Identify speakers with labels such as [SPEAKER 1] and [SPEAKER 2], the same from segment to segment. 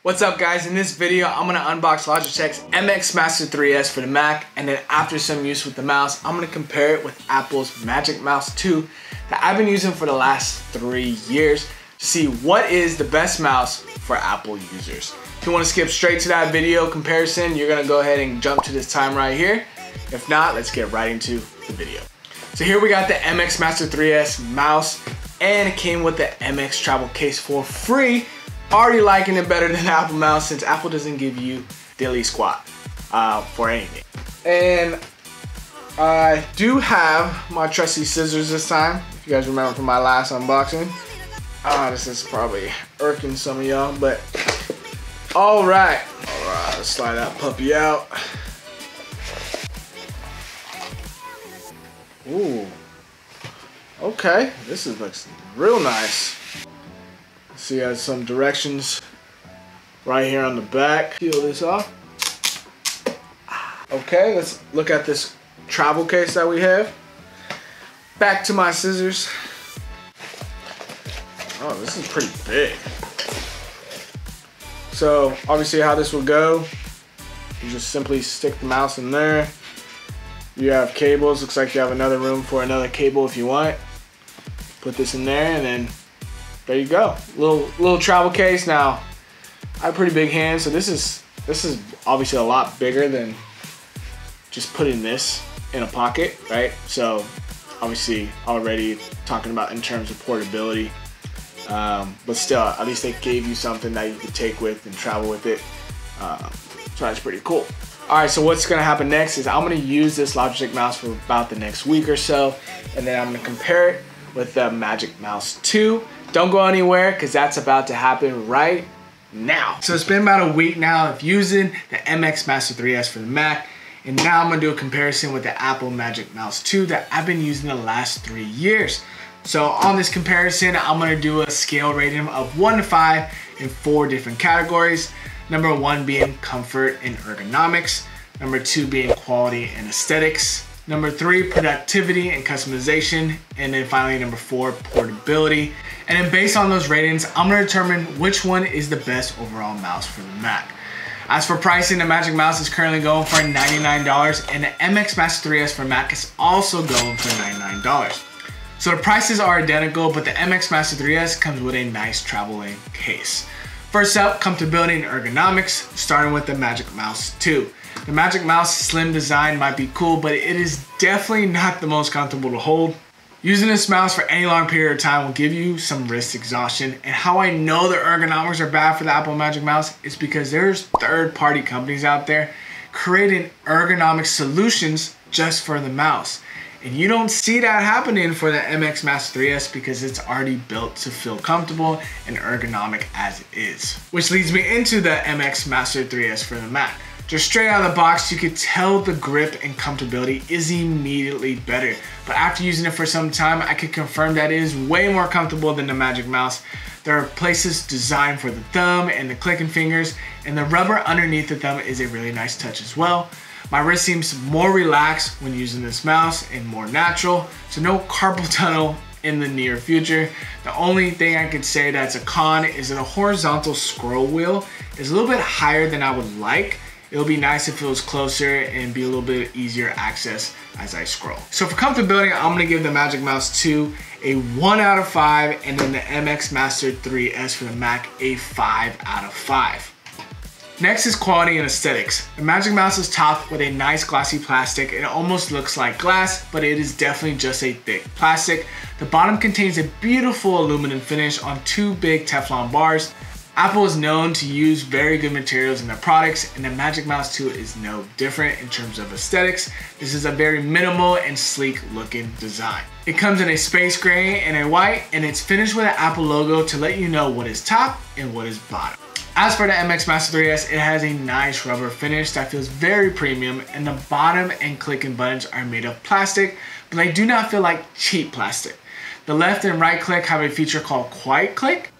[SPEAKER 1] What's up guys, in this video I'm going to unbox Logitech's MX Master 3S for the Mac, and then after some use with the mouse, I'm going to compare it with Apple's Magic Mouse 2 that I've been using for the last 3 years to see what is the best mouse for Apple users. If you want to skip straight to that video comparison, you're going to go ahead and jump to this time right here. If not, let's get right into the video. So here we got the MX Master 3S mouse, and it came with the MX travel case for free. Already liking it better than Apple mouse since Apple doesn't give you dilly squat for anything. And I do have my trusty scissors this time. If you guys remember from my last unboxing. This is probably irking some of y'all, but all right, let's slide that puppy out. Ooh, okay, looks real nice. See, it has some directions right here on the back. Peel this off. Okay, let's look at this travel case that we have. Back to my scissors. Oh, this is pretty big. So obviously how this will go, you just simply stick the mouse in there. You have cables, looks like you have another room for another cable if you want. Put this in there and then there you go. Little travel case. Now, I have pretty big hands, so this is obviously a lot bigger than just putting this in a pocket, right? So obviously already talking about in terms of portability, but still, at least they gave you something that you could take with and travel with it. So that's pretty cool. All right, so what's gonna happen next is I'm gonna use this Logitech mouse for about the next week or so, and then I'm gonna compare it with the Magic Mouse 2. Don't go anywhere because that's about to happen right now. So it's been about a week now of using the MX Master 3S for the Mac, and now I'm gonna do a comparison with the Apple Magic Mouse 2 that I've been using the last 3 years. So on this comparison, I'm gonna do a scale rating of 1 to 5 in 4 different categories. Number 1 being comfort and ergonomics. Number 2 being quality and aesthetics. Number 3, productivity and customization. And then finally, number 4, portability. And then based on those ratings, I'm gonna determine which one is the best overall mouse for the Mac. As for pricing, the Magic Mouse is currently going for $99, and the MX Master 3S for Mac is also going for $99. So the prices are identical, but the MX Master 3S comes with a nice traveling case. First up, comfortability and ergonomics, starting with the Magic Mouse 2. The Magic Mouse slim design might be cool, but it is definitely not the most comfortable to hold. Using this mouse for any long period of time will give you some wrist exhaustion. And how I know the ergonomics are bad for the Apple Magic Mouse is because there's third-party companies out there creating ergonomic solutions just for the mouse. And you don't see that happening for the MX Master 3S because it's already built to feel comfortable and ergonomic as it is. Which leads me into the MX Master 3S for the Mac. Just straight out of the box, you could tell the grip and comfortability is immediately better. But after using it for some time, I could confirm that it is way more comfortable than the Magic Mouse. There are places designed for the thumb and the clicking fingers, and the rubber underneath the thumb is a really nice touch as well. My wrist seems more relaxed when using this mouse and more natural, so no carpal tunnel in the near future. The only thing I could say that's a con is that a horizontal scroll wheel is a little bit higher than I would like. It'll be nice if it was closer and be a little bit easier access as I scroll. So for comfortability, I'm gonna give the Magic Mouse 2 a 1 out of 5, and then the MX Master 3S for the Mac a 5 out of 5. Next is quality and aesthetics. The Magic Mouse is topped with a nice glossy plastic. It almost looks like glass, but it is definitely just a thick plastic. The bottom contains a beautiful aluminum finish on 2 big Teflon bars. Apple is known to use very good materials in their products, and the Magic Mouse 2 is no different in terms of aesthetics. This is a very minimal and sleek looking design. It comes in a space gray and a white, and it's finished with an Apple logo to let you know what is top and what is bottom. As for the MX Master 3S, it has a nice rubber finish that feels very premium, and the bottom and clicking buttons are made of plastic, but they do not feel like cheap plastic. The left and right click have a feature called Quiet Click.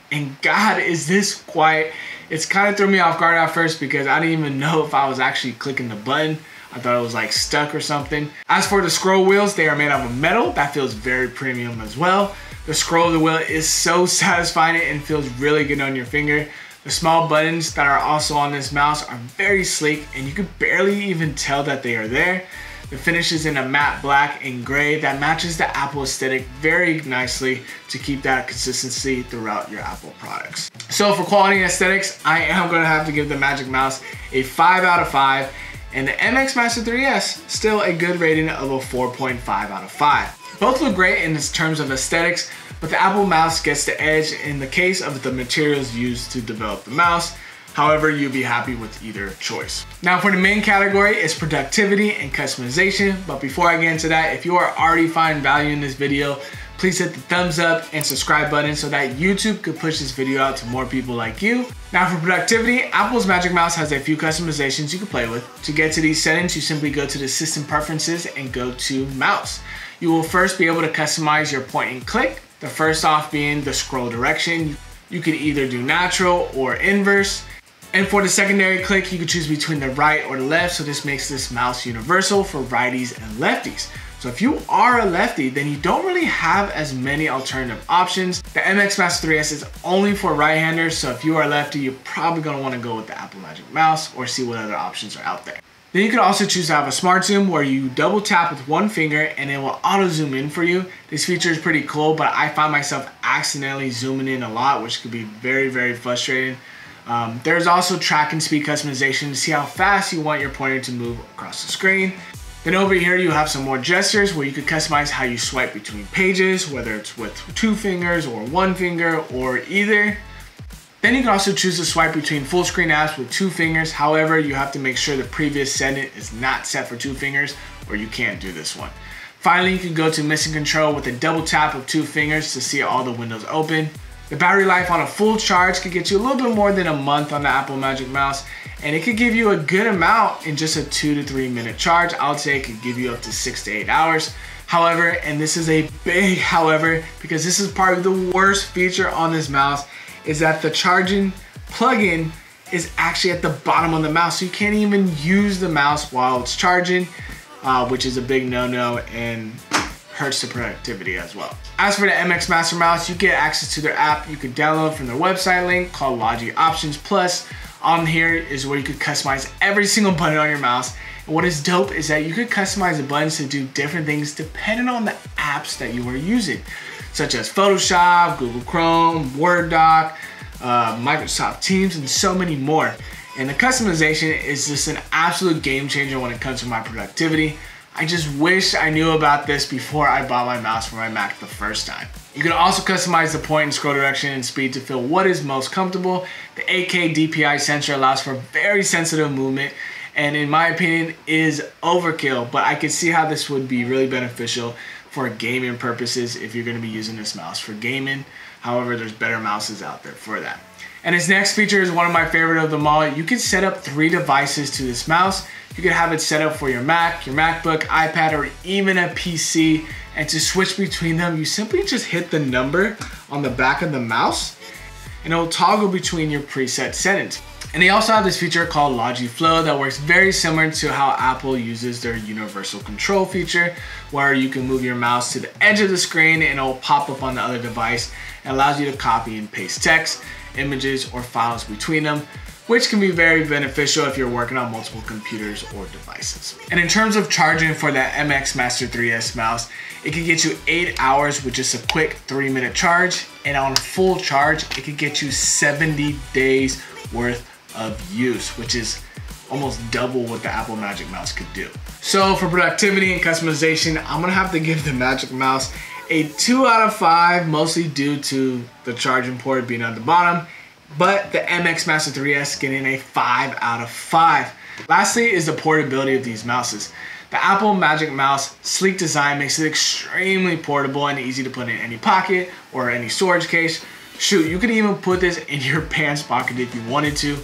[SPEAKER 1] And God, is this quiet. It's kind of threw me off guard at first because I didn't even know if I was actually clicking the button. I thought it was like stuck or something. As for the scroll wheels, they are made out of metal. That feels very premium as well. The scroll of the wheel is so satisfying and feels really good on your finger. The small buttons that are also on this mouse are very sleek and you can barely even tell that they are there. The finish is in a matte black and gray that matches the Apple aesthetic very nicely to keep that consistency throughout your Apple products. So for quality and aesthetics, I am going to have to give the Magic Mouse a 5 out of 5, and the MX Master 3S still a good rating of a 4.5 out of 5. Both look great in terms of aesthetics, but the Apple mouse gets the edge in the case of the materials used to develop the mouse. However, you'll be happy with either choice. Now for the main category is productivity and customization. But before I get into that, if you are already finding value in this video, please hit the thumbs up and subscribe button so that YouTube could push this video out to more people like you. Now for productivity, Apple's Magic Mouse has a few customizations you can play with. To get to these settings, you simply go to the system preferences and go to mouse. You will first be able to customize your point and click. The first off being the scroll direction. You can either do natural or inverse. And for the secondary click, you can choose between the right or the left, so this makes this mouse universal for righties and lefties. So if you are a lefty, then you don't really have as many alternative options. The MX Master 3S is only for right-handers, so if you are a lefty, you're probably going to want to go with the Apple Magic Mouse or see what other options are out there. Then you can also choose to have a smart zoom where you double tap with one finger and it will auto zoom in for you. This feature is pretty cool, but I find myself accidentally zooming in a lot, which could be very, very frustrating. There's also track and speed customization to see how fast you want your pointer to move across the screen. Then over here you have some more gestures where you can customize how you swipe between pages, whether it's with 2 fingers or 1 finger or either. Then you can also choose to swipe between full screen apps with 2 fingers. However, you have to make sure the previous setting is not set for 2 fingers or you can't do this one. Finally, you can go to missing control with a double tap of 2 fingers to see all the windows open. The battery life on a full charge could get you a little bit more than a month on the Apple Magic Mouse, and it could give you a good amount in just a 2 to 3 minute charge. I would say it could give you up to 6 to 8 hours. However, and this is a big however, because this is probably the worst feature on this mouse, is that the charging plug-in is actually at the bottom of the mouse, so you can't even use the mouse while it's charging, which is a big no-no and hurts the productivity as well. As for the MX Master Mouse, you get access to their app you can download from their website link called Logi Options Plus. On here is where you could customize every single button on your mouse. And what is dope is that you could customize the buttons to do different things depending on the apps that you are using, such as Photoshop, Google Chrome, Word Doc, Microsoft Teams, and so many more. And the customization is just an absolute game changer when it comes to my productivity. I just wish I knew about this before I bought my mouse for my Mac the first time. You can also customize the point and scroll direction and speed to feel what is most comfortable. The 8K DPI sensor allows for very sensitive movement and in my opinion is overkill, but I can see how this would be really beneficial for gaming purposes if you're going to be using this mouse for gaming. However, there's better mouses out there for that. And its next feature is one of my favorite of them all. You can set up 3 devices to this mouse. You can have it set up for your Mac, your MacBook, iPad, or even a PC. And to switch between them, you simply just hit the number on the back of the mouse and it will toggle between your preset settings. And they also have this feature called Logi Flow that works very similar to how Apple uses their universal control feature, where you can move your mouse to the edge of the screen and it will pop up on the other device and allows you to copy and paste text, images, or files between them, which can be very beneficial if you're working on multiple computers or devices. And in terms of charging for that MX Master 3S mouse, it can get you 8 hours with just a quick 3-minute charge, and on full charge, it could get you 70 days worth of use, which is almost double what the Apple Magic Mouse could do. So for productivity and customization, I'm gonna have to give the Magic Mouse a 2 out of 5, mostly due to the charging port being at the bottom, but the MX Master 3S getting a 5 out of 5. Lastly is the portability of these mouses. The Apple Magic Mouse sleek design makes it extremely portable and easy to put in any pocket or any storage case. Shoot, you could even put this in your pants pocket if you wanted to.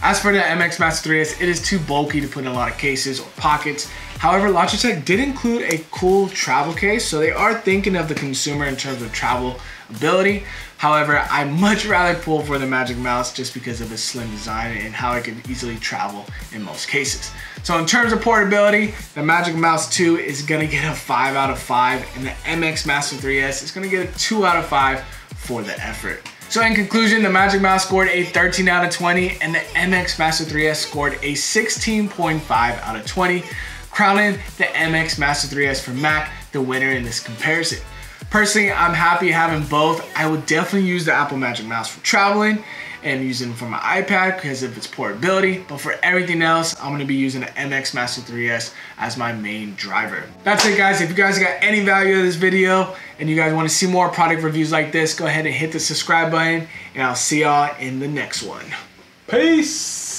[SPEAKER 1] As for the MX Master 3S, it is too bulky to put in a lot of cases or pockets. However, Logitech did include a cool travel case, so they are thinking of the consumer in terms of travel ability. However, I much rather pull for the Magic Mouse just because of its slim design and how it can easily travel in most cases. So in terms of portability, the Magic Mouse 2 is gonna get a 5 out of 5, and the MX Master 3S is gonna get a 2 out of 5 for the effort. So in conclusion, the Magic Mouse scored a 13 out of 20, and the MX Master 3S scored a 16.5 out of 20, crowning the MX Master 3S for Mac the winner in this comparison. Personally, I'm happy having both. I would definitely use the Apple Magic Mouse for traveling and using it for my iPad because of its portability, but for everything else, I'm gonna be using the MX Master 3S as my main driver. That's it, guys. If you guys got any value of this video and you guys wanna see more product reviews like this, go ahead and hit the subscribe button, and I'll see y'all in the next one. Peace!